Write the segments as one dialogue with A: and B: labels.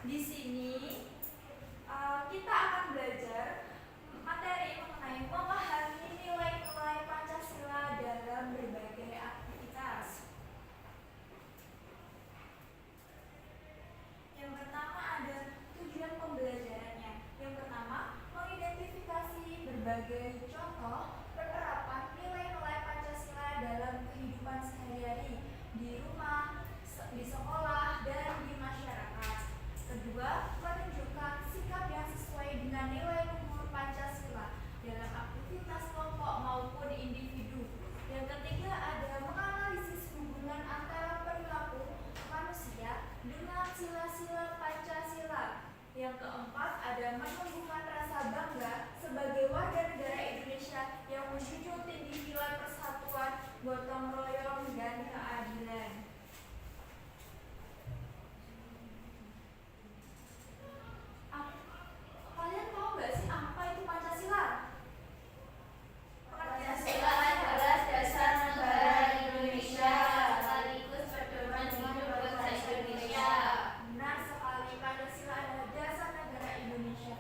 A: Di sini kita akan belajar materi mengenai memahami nilai-nilai Pancasila dalam berbagai aktivitas. Yang pertama ada tujuan pembelajarannya. Yang pertama, mengidentifikasi berbagai contoh penerapan nilai-nilai Pancasila dalam kehidupan sehari-hari di rumah, di sekolah, dan di masyarakat. Kedua, menunjukkan sikap yang sesuai dengan nilai luhur Pancasila dalam aktivitas kelompok maupun individu. Yang ketiga ada menganalisis hubungan antara perilaku manusia dengan sila-sila Pancasila. Yang keempat ada menumbuhkan rasa bangga sebagai warga negara Indonesia yang menjunjung tinggi nilai persatuan, gotong royong, dan keadilan. Kalian tahu nggak sih apa itu Pancasila?
B: Pancasila adalah dasar negara Indonesia sekaligus pedoman hidup bangsa Indonesia.
A: Benar sekali, Pancasila adalah dasar negara Indonesia.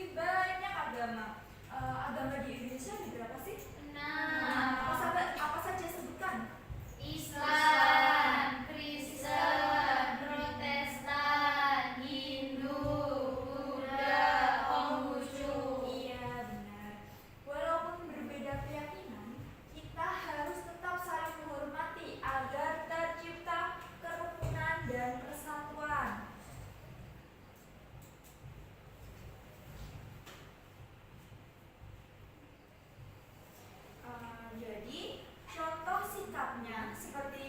A: memiliki banyak agama. Agama di Indonesia ada berapa sih?
B: 6.
A: Apa saja sebutkan?
B: Islam, Kristen, Protestan, Hindu, Buddha, Konghucu.
A: Iya, benar. Walaupun berbeda keyakinan, kita harus tetap saling menghormati agar tercipta kerukunan dan persatuan. Jadi, contoh sikapnya seperti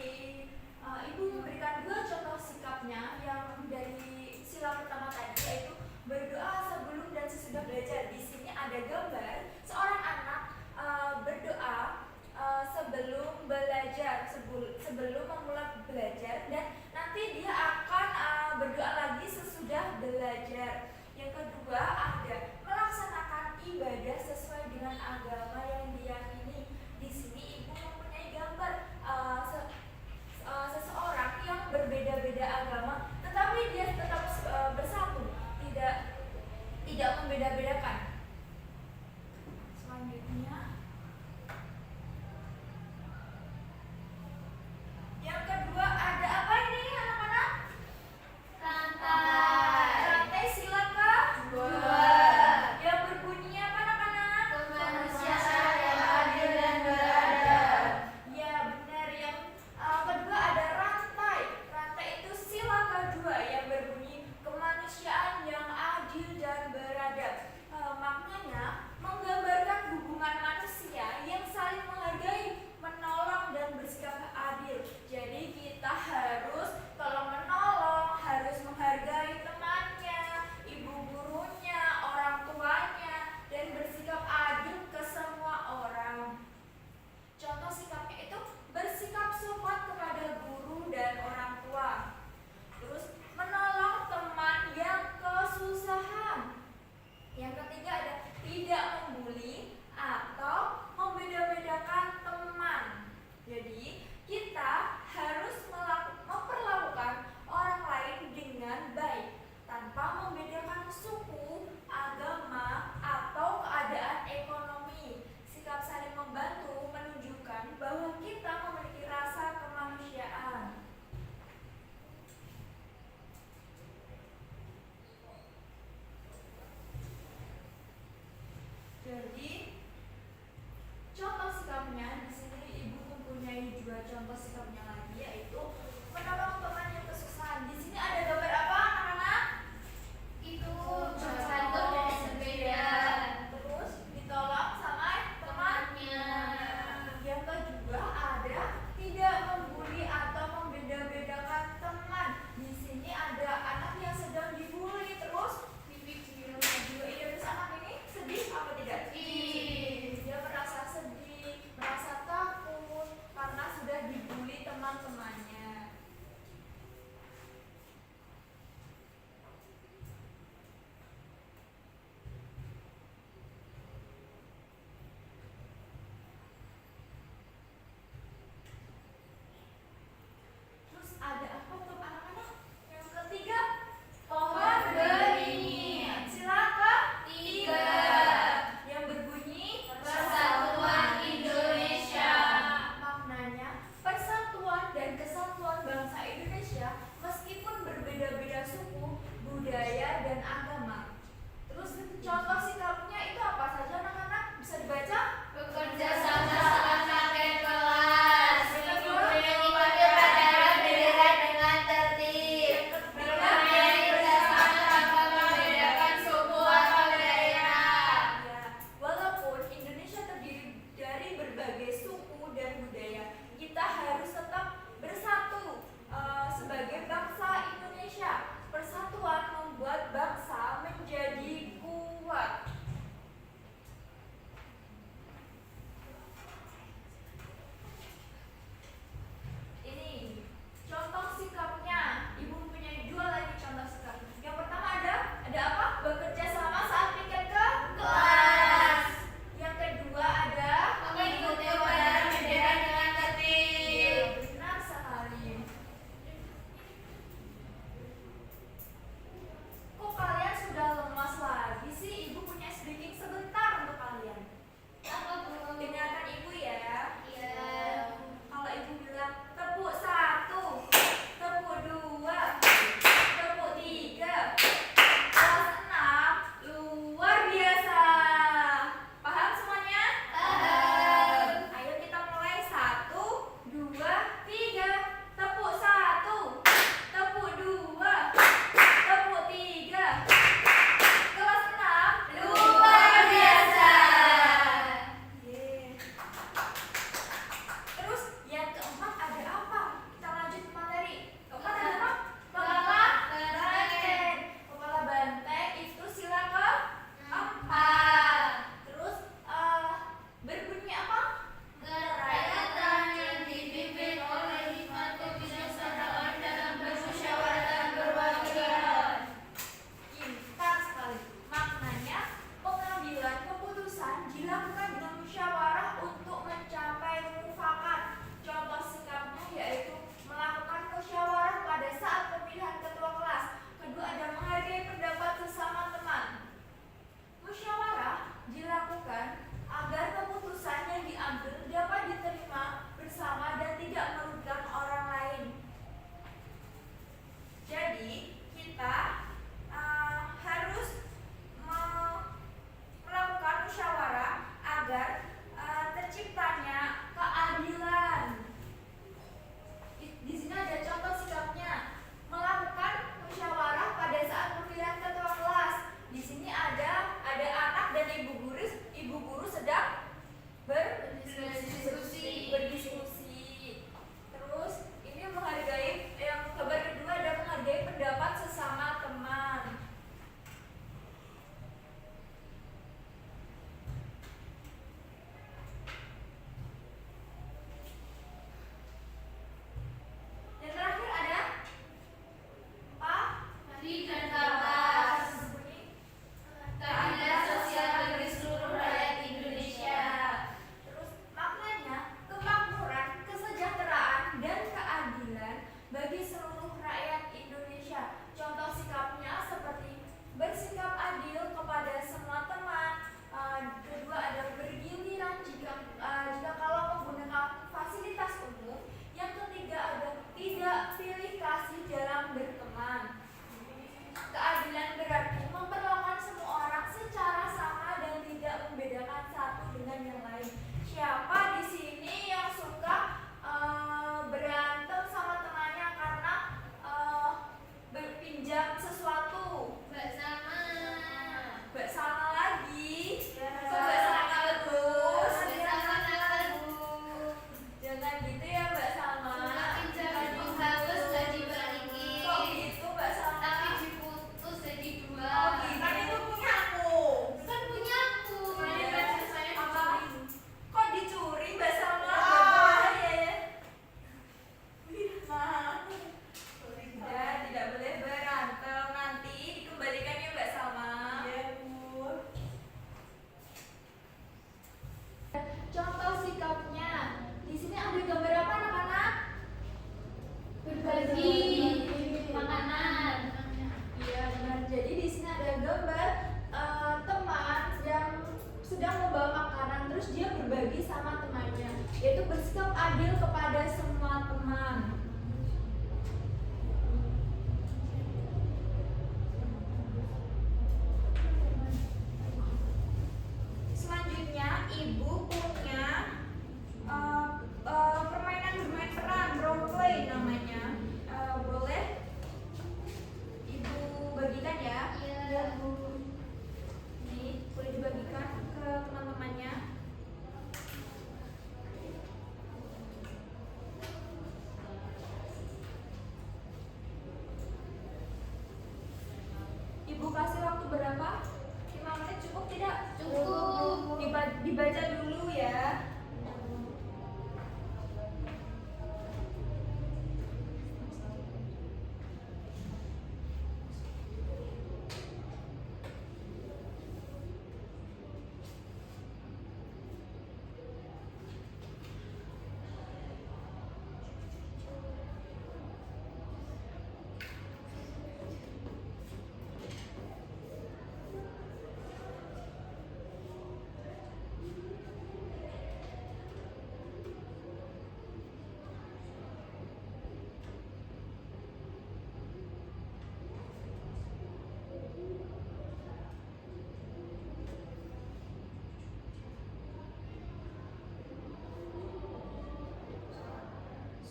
A: Ibu memberikan 2 contoh sikapnya yang dari sila pertama tadi, yaitu berdoa sebelum dan sesudah belajar. Di sini ada gambar seorang anak berdoa sebelum belajar, sebelum memulai belajar, dan nanti dia akan berdoa lagi sesudah belajar. Yang kedua ada melaksanakan ibadah sesuai dengan agama yang diyakini. Di sini Ibu mempunyai gambar seseorang yang berbeda-beda agama, tetapi dia tetap bersatu, tidak membeda-bedakan. Selanjutnya, yang kedua ada apa ini anak-anak? Rantai sila kedua. Yang berbunyi apa anak-anak?
B: Kemanusiaan yang adil dan beradab.
A: Ya, benar. Yang kedua ada rantai. Rantai itu sila kedua yang berbunyi kemanusiaan yang adil dan beradab.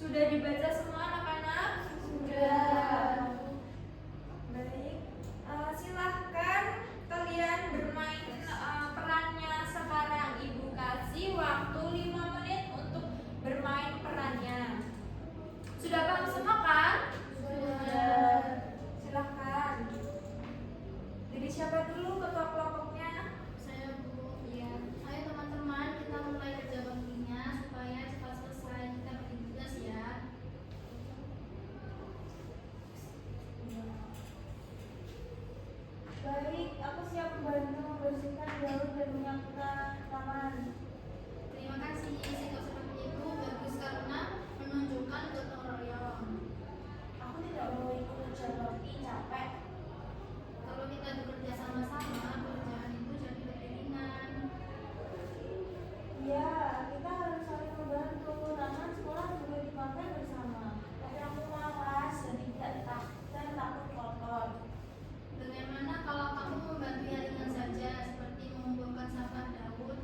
A: Sudah dibaca semua anak-anak?
B: Sudah.
A: Baik, silahkan kalian bermain perannya sekarang. Ibu kasih waktu 5 menit untuk bermain perannya. Sudah paham semua kan?
B: Sudah.
A: Silahkan. Jadi siapa dulu ketua kelompoknya?
B: Saya Bu.
A: Iya.
B: Ayo teman-teman, kita mulai kerja baktinya supaya cepat selesai. Kita bagi tugas ya.
C: Baik, aku siap membantu membersihkan daun dan menyapukan taman.
B: Terima kasih. Sikap seperti itu bagus karena menunjukkan gotong royong.
C: Aku tidak mau ikut kerja bakti, capek.
B: Kalau kita bekerja sama-sama, pekerjaan itu jadi lebih ringan.
C: Iya, kita harus saling membantu. Taman sekolah juga dipakai bersama. Tapi aku malas dan takut kotor.
B: Bagaimana kalau kamu membantu yang ringan saja, seperti mengumpulkan sampah daun?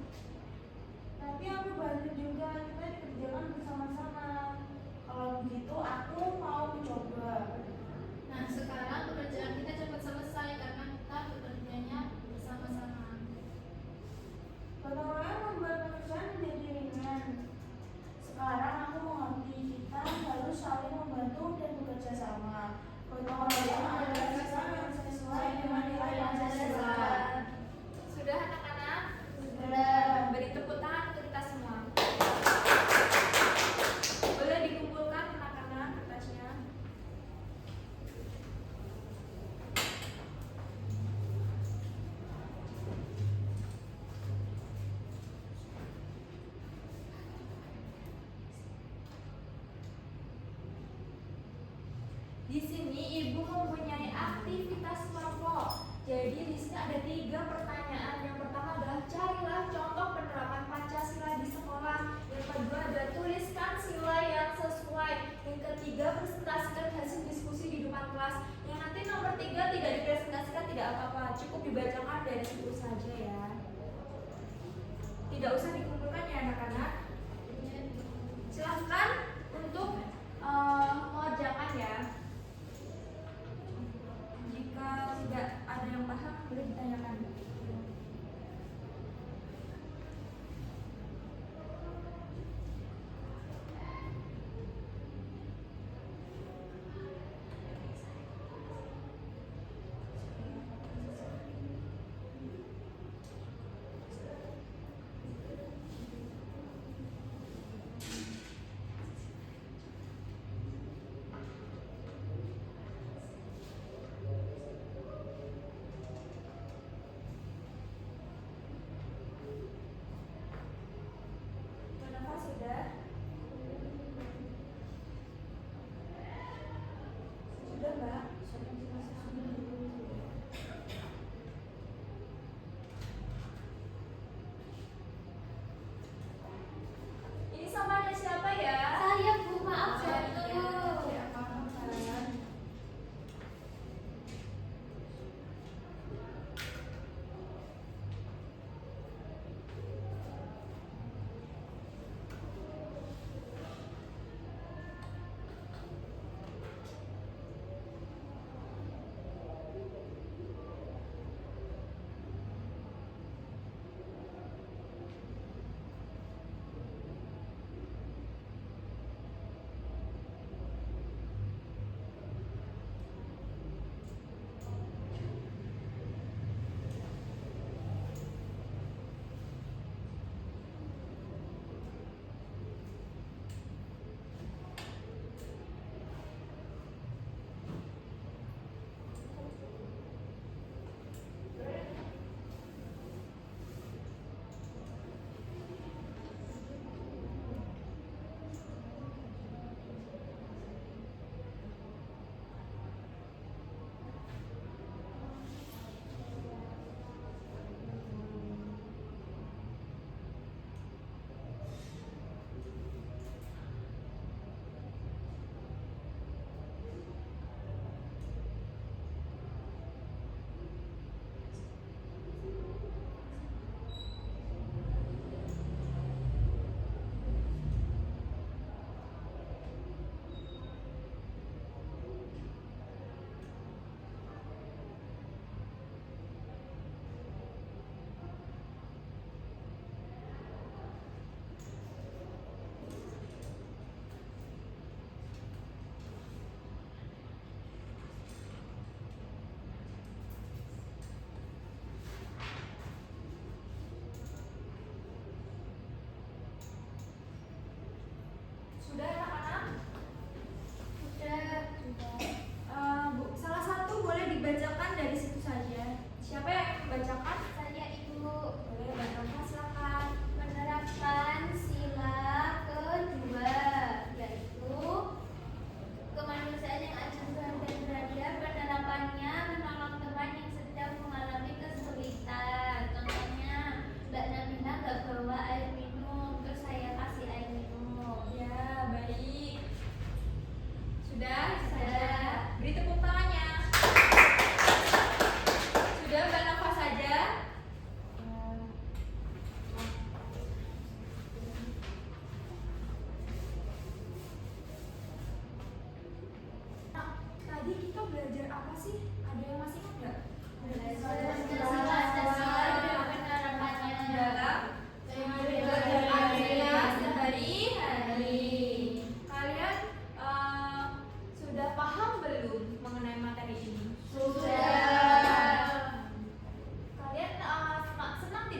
C: Tapi aku bantu juga, kita dikerjakan bersama-sama. Kalau begitu aku mau mencoba.
B: Nah, sekarang pekerjaan kita cepat selesai karena kita bekerjanya bersama-sama.
C: Gotong royong membuat pekerjaan menjadi ringan. Sekarang aku mengerti, kita harus saling membantu dan bekerja sama. Gotong royong adalah sistem yang sesuai dengan nilai Pancasila.
A: Sudah anak-anak?
C: Sudah.
A: Beri tepuk tangan untuk kita semua. Boleh dikumpulkan anak-anak kertasnya. Di sini ibu mempunyai aktivitas kelompok. Jadi di sini ada 3 pertanyaan. Yang pertama adalah carilah contoh penerapan Pancasila di sekolah. Yang kedua adalah tuliskan sila yang sesuai. Yang ketiga presentasikan hasil diskusi di depan kelas. Yang nanti nomor 3 tidak dipresentasikan tidak apa-apa, cukup dibacakan dari situ saja ya. Tidak usah dikumpulkan ya anak-anak. Silahkan untuk mengerjakan ya. Jika tidak ada yang paham, boleh ditanyakan.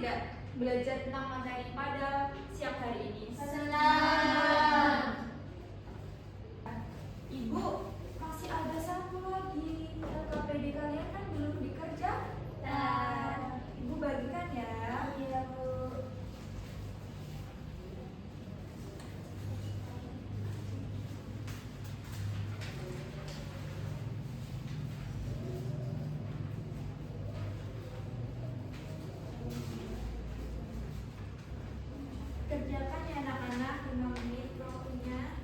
A: tidak belajar tentang materi pada siang hari ini?
B: Senang.
A: Ibu, masih ada satu lagi. LKPD kalian kan belum dikerjakan. Ibu bagikan ya.
C: Iya, Bu.
A: Kerjakan ya anak-anak 5 menit waktunya.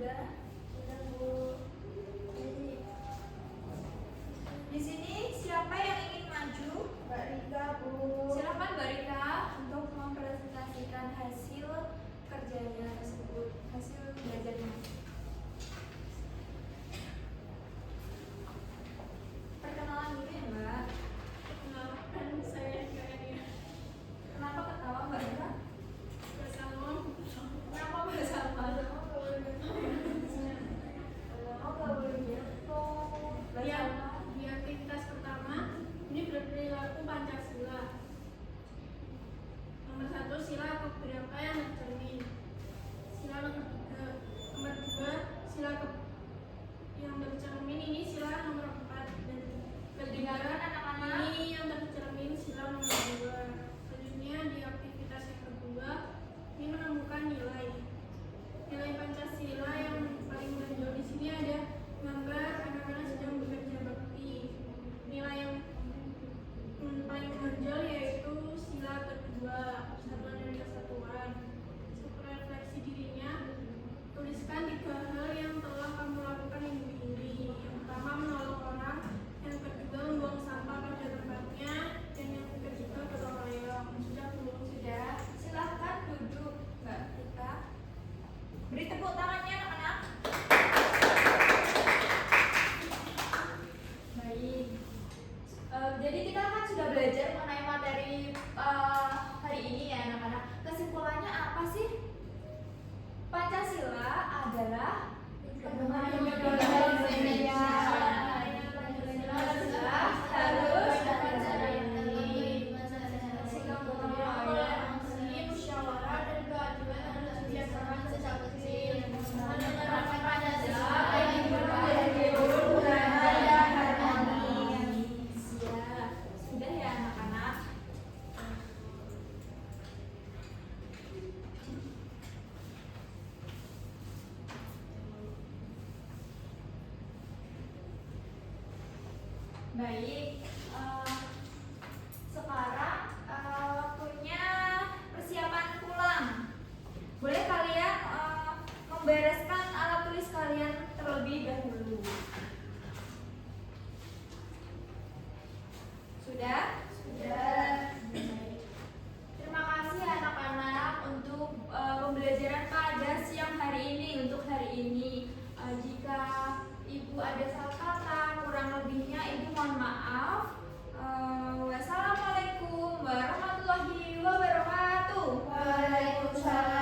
A: sudah?
C: Sudah, Bu.
A: Baik. Di sini siapa yang ingin maju?
C: Mbak Rika, Bu.
A: Silakan Mbak Rika untuk mempresentasikan hasil kerjanya tersebut, hasil belajarnya. Perkenalan dulu ya Mbak.
B: Perkenalkan, saya Kania.
A: Kenapa ketawa Mbak Rika?
B: Bersama
A: Kenapa bersama? Oh, nggak boleh gitu. Bersama.
B: di aktivitas pertama ini berperilaku Pancasila. Nomor 1 sila keberapa yang tercermin. Sila nomor 3. Nomor 2 sila yang tercermin ini sila nomor 4 dan
A: Dengarkan anak-anak.
B: ini yang tercermin sila nomor 2. Selanjutnya di aktivitas yang kedua ini menemukan nilai. Nilai Pancasila yang paling menonjol di sini ada gambar anak-anak sedang bekerja bakti. Nilai yang paling menonjol yaitu sila kedua, persatuan dan kesatuan. Untuk refleksi dirinya, tuliskan 3 hal yang telah kamu lakukan minggu ini. Yang pertama menolong orang, yang kedua membuang sampah pada tempatnya, dan yang ketiga gotong royong. Sudah belum?
A: Sudah. Silahkan duduk Mbak Rika. Beri tepuk tangannya anak-anak. Baik. Jadi kita kan sudah belajar mengenai materi hari ini ya anak-anak. Kesimpulannya apa sih? Pancasila adalah pedoman Indonesia. Harus sikap gotong royong, musyawarah dan keadilan harus dibiasakan sejak kecil. Menerapkan Pancasila bagi kehidupan dan harmoni. Siap. Sudah ya anak-anak. Baik, sekarang waktunya persiapan pulang. Boleh kalian membereskan alat tulis kalian terlebih dahulu. Sudah? Sudah. Baik. Terima kasih anak-anak untuk pembelajaran pada siang hari ini. Untuk hari ini, jika Ibu ada salah kata, kurang lebihnya Ibu mohon maaf. Wassalamualaikum warahmatullahi wabarakatuh.
C: Waalaikumsalam